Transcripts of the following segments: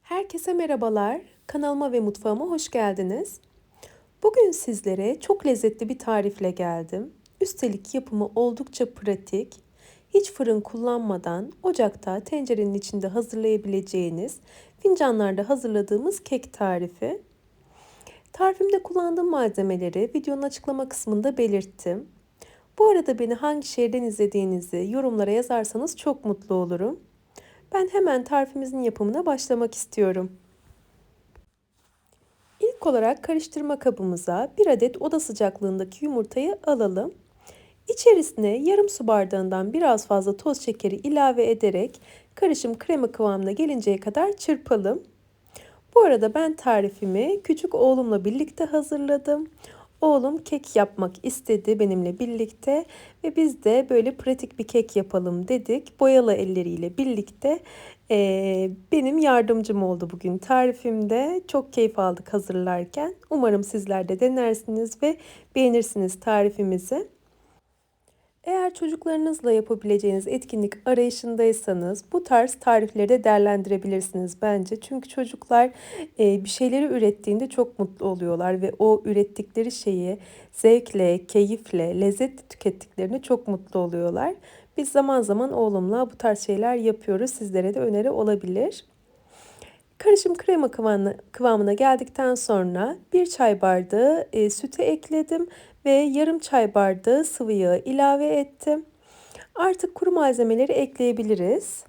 Herkese merhabalar. Kanalıma ve mutfağıma hoş geldiniz. Bugün sizlere çok lezzetli bir tarifle geldim. Üstelik yapımı oldukça pratik. Hiç fırın kullanmadan ocakta tencerenin içinde hazırlayabileceğiniz fincanlarda hazırladığımız kek tarifi. Tarifimde kullandığım malzemeleri videonun açıklama kısmında belirttim. Bu arada beni hangi şehirden izlediğinizi yorumlara yazarsanız çok mutlu olurum. Ben hemen tarifimizin yapımına başlamak istiyorum. İlk olarak karıştırma kabımıza 1 adet oda sıcaklığındaki yumurtayı alalım. İçerisine yarım su bardağından biraz fazla toz şekeri ilave ederek karışım krema kıvamına gelinceye kadar çırpalım. Bu arada ben tarifimi küçük oğlumla birlikte hazırladım. Oğlum kek yapmak istedi benimle birlikte ve biz de böyle pratik bir kek yapalım dedik. Boyalı elleriyle birlikte benim yardımcım oldu bugün tarifimde. Çok keyif aldık hazırlarken. Umarım sizler de denersiniz ve beğenirsiniz tarifimizi. Eğer çocuklarınızla yapabileceğiniz etkinlik arayışındaysanız bu tarz tarifleri de değerlendirebilirsiniz bence. Çünkü çocuklar bir şeyleri ürettiğinde çok mutlu oluyorlar ve o ürettikleri şeyi zevkle, keyifle, lezzetle tükettiklerinde çok mutlu oluyorlar. Biz zaman zaman oğlumla bu tarz şeyler yapıyoruz. Sizlere de öneri olabilir. Karışım krema kıvamına geldikten sonra 1 çay bardağı sütü ekledim ve yarım çay bardağı sıvı yağı ilave ettim. Artık kuru malzemeleri ekleyebiliriz.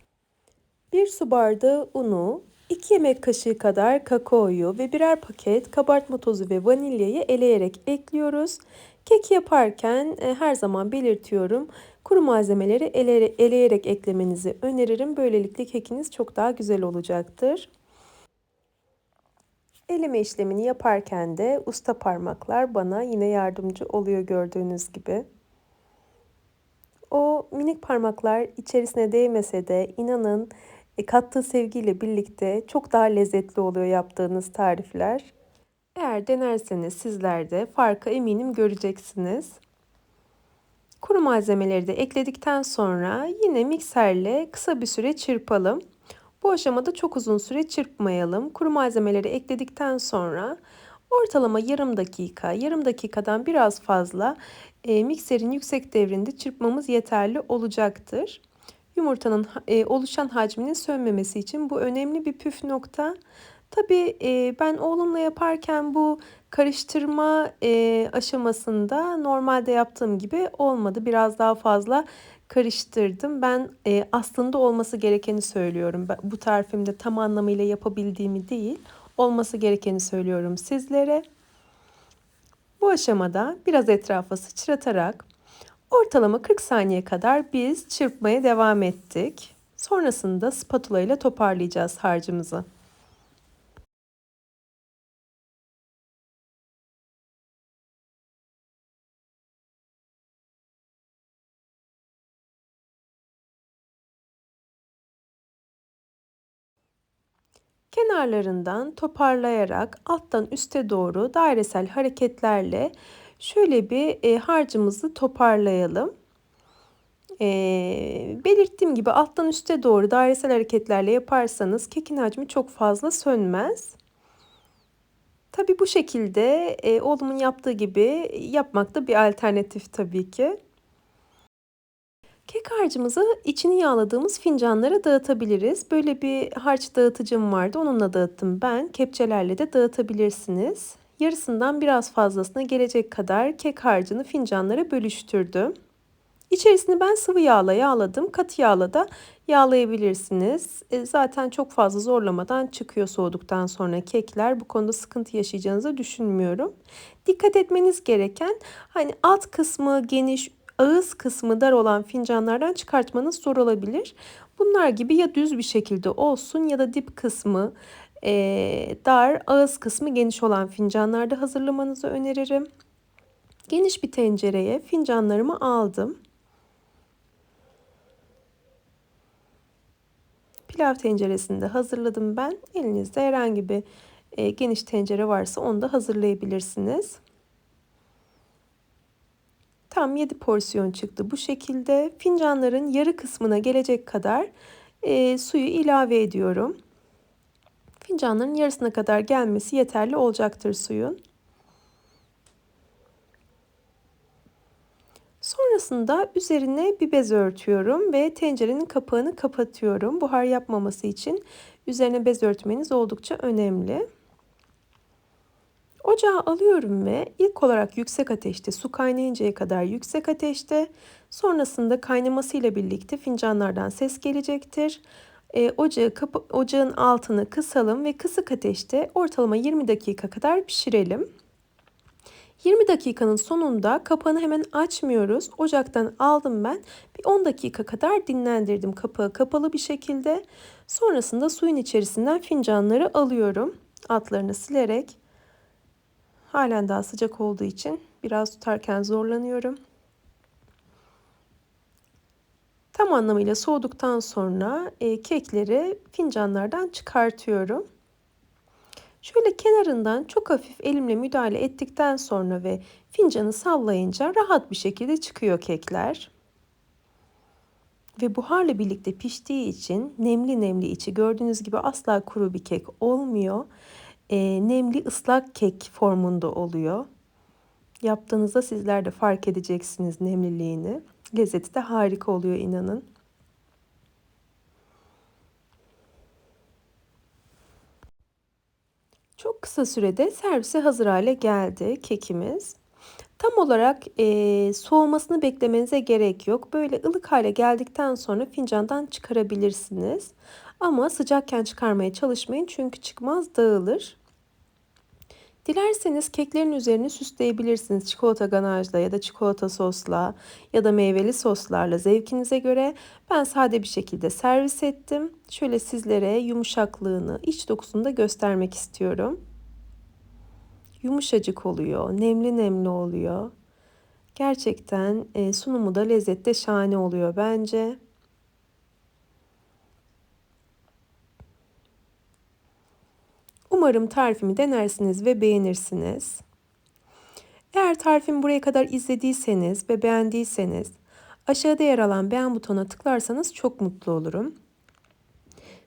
1 su bardağı unu, 2 yemek kaşığı kadar kakaoyu ve birer paket kabartma tozu ve vanilyayı eleyerek ekliyoruz. Keki yaparken her zaman belirtiyorum. Kuru malzemeleri eleyerek eklemenizi öneririm. Böylelikle kekiniz çok daha güzel olacaktır. Eleme işlemini yaparken de usta parmaklar bana yine yardımcı oluyor gördüğünüz gibi. O minik parmaklar içerisine değmese de inanın kattığı sevgiyle birlikte çok daha lezzetli oluyor yaptığınız tarifler. Eğer denerseniz sizler de farkı eminim göreceksiniz. Kuru malzemeleri de ekledikten sonra yine mikserle kısa bir süre çırpalım. Bu aşamada çok uzun süre çırpmayalım. Kuru malzemeleri ekledikten sonra ortalama yarım dakikadan biraz fazla mikserin yüksek devrinde çırpmamız yeterli olacaktır. Yumurtanın oluşan hacminin sönmemesi için bu önemli bir püf nokta. Tabii ben oğlumla yaparken bu karıştırma aşamasında normalde yaptığım gibi olmadı. Biraz daha fazla karıştırdım. Ben aslında olması gerekeni söylüyorum. Bu tarifimde tam anlamıyla yapabildiğimi değil, olması gerekeni söylüyorum sizlere. Bu aşamada biraz etrafa sıçratarak ortalama 40 saniye kadar biz çırpmaya devam ettik. Sonrasında spatula ile toparlayacağız harcımızı. Kenarlarından toparlayarak alttan üste doğru dairesel hareketlerle şöyle bir harcımızı toparlayalım. Belirttiğim gibi alttan üste doğru dairesel hareketlerle yaparsanız kekin hacmi çok fazla sönmez. Tabii bu şekilde oğlumun yaptığı gibi yapmak da bir alternatif tabii ki. Kek harcımızı içini yağladığımız fincanlara dağıtabiliriz. Böyle bir harç dağıtıcım vardı. Onunla dağıttım ben. Kepçelerle de dağıtabilirsiniz. Yarısından biraz fazlasına gelecek kadar kek harcını fincanlara bölüştürdüm. İçerisini ben sıvı yağla yağladım. Katı yağla da yağlayabilirsiniz. Zaten çok fazla zorlamadan çıkıyor soğuduktan sonra kekler. Bu konuda sıkıntı yaşayacağınızı düşünmüyorum. Dikkat etmeniz gereken hani alt kısmı geniş, ağız kısmı dar olan fincanlardan çıkartmanız zor olabilir. Bunlar gibi ya düz bir şekilde olsun ya da dip kısmı dar, ağız kısmı geniş olan fincanlarda hazırlamanızı öneririm. Geniş bir tencereye fincanlarımı aldım. Pilav tenceresinde hazırladım ben. Elinizde herhangi bir geniş tencere varsa onu da hazırlayabilirsiniz. Tam 7 porsiyon çıktı bu şekilde. Fincanların yarı kısmına gelecek kadar suyu ilave ediyorum. Fincanların yarısına kadar gelmesi yeterli olacaktır suyun. Sonrasında üzerine bir bez örtüyorum ve tencerenin kapağını kapatıyorum. Buhar yapmaması için üzerine bez örtmeniz oldukça önemli. Ocağa alıyorum ve ilk olarak yüksek ateşte, su kaynayıncaya kadar yüksek ateşte, sonrasında kaynamasıyla birlikte fincanlardan ses gelecektir. Ocağın altını kısalım ve kısık ateşte ortalama 20 dakika kadar pişirelim. 20 dakikanın sonunda kapağını hemen açmıyoruz. Ocaktan aldım ben. Bir 10 dakika kadar dinlendirdim kapağı kapalı bir şekilde. Sonrasında suyun içerisinden fincanları alıyorum. Altlarını silerek. Halen daha sıcak olduğu için biraz tutarken zorlanıyorum. Tam anlamıyla soğuduktan sonra kekleri fincanlardan çıkartıyorum. Şöyle kenarından çok hafif elimle müdahale ettikten sonra ve fincanı sallayınca rahat bir şekilde çıkıyor kekler. Ve buharla birlikte piştiği için nemli nemli içi gördüğünüz gibi asla kuru bir kek olmuyor. Nemli ıslak kek formunda oluyor. Yaptığınızda sizler de fark edeceksiniz nemliliğini. Lezzeti de harika oluyor inanın. Çok kısa sürede servise hazır hale geldi kekimiz. Tam olarak soğumasını beklemenize gerek yok. Böyle ılık hale geldikten sonra fincandan çıkarabilirsiniz. Ama sıcakken çıkarmaya çalışmayın çünkü çıkmaz, dağılır. Dilerseniz keklerin üzerini süsleyebilirsiniz çikolata ganajla ya da çikolata sosla ya da meyveli soslarla zevkinize göre. Ben sade bir şekilde servis ettim. Şöyle sizlere yumuşaklığını, iç dokusunu da göstermek istiyorum. Yumuşacık oluyor, nemli nemli oluyor. Gerçekten sunumu da lezzette şahane oluyor bence. Umarım tarifimi denersiniz ve beğenirsiniz. Eğer tarifimi buraya kadar izlediyseniz ve beğendiyseniz aşağıda yer alan beğen butonuna tıklarsanız çok mutlu olurum.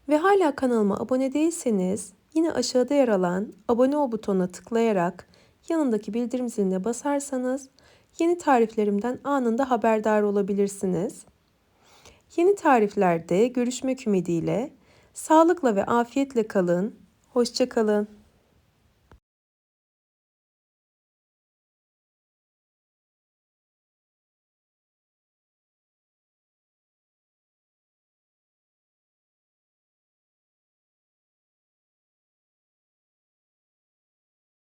Ve hala kanalıma abone değilseniz yine aşağıda yer alan abone ol butonuna tıklayarak yanındaki bildirim ziline basarsanız yeni tariflerimden anında haberdar olabilirsiniz. Yeni tariflerde görüşmek ümidiyle sağlıkla ve afiyetle kalın. Hoşça kalın.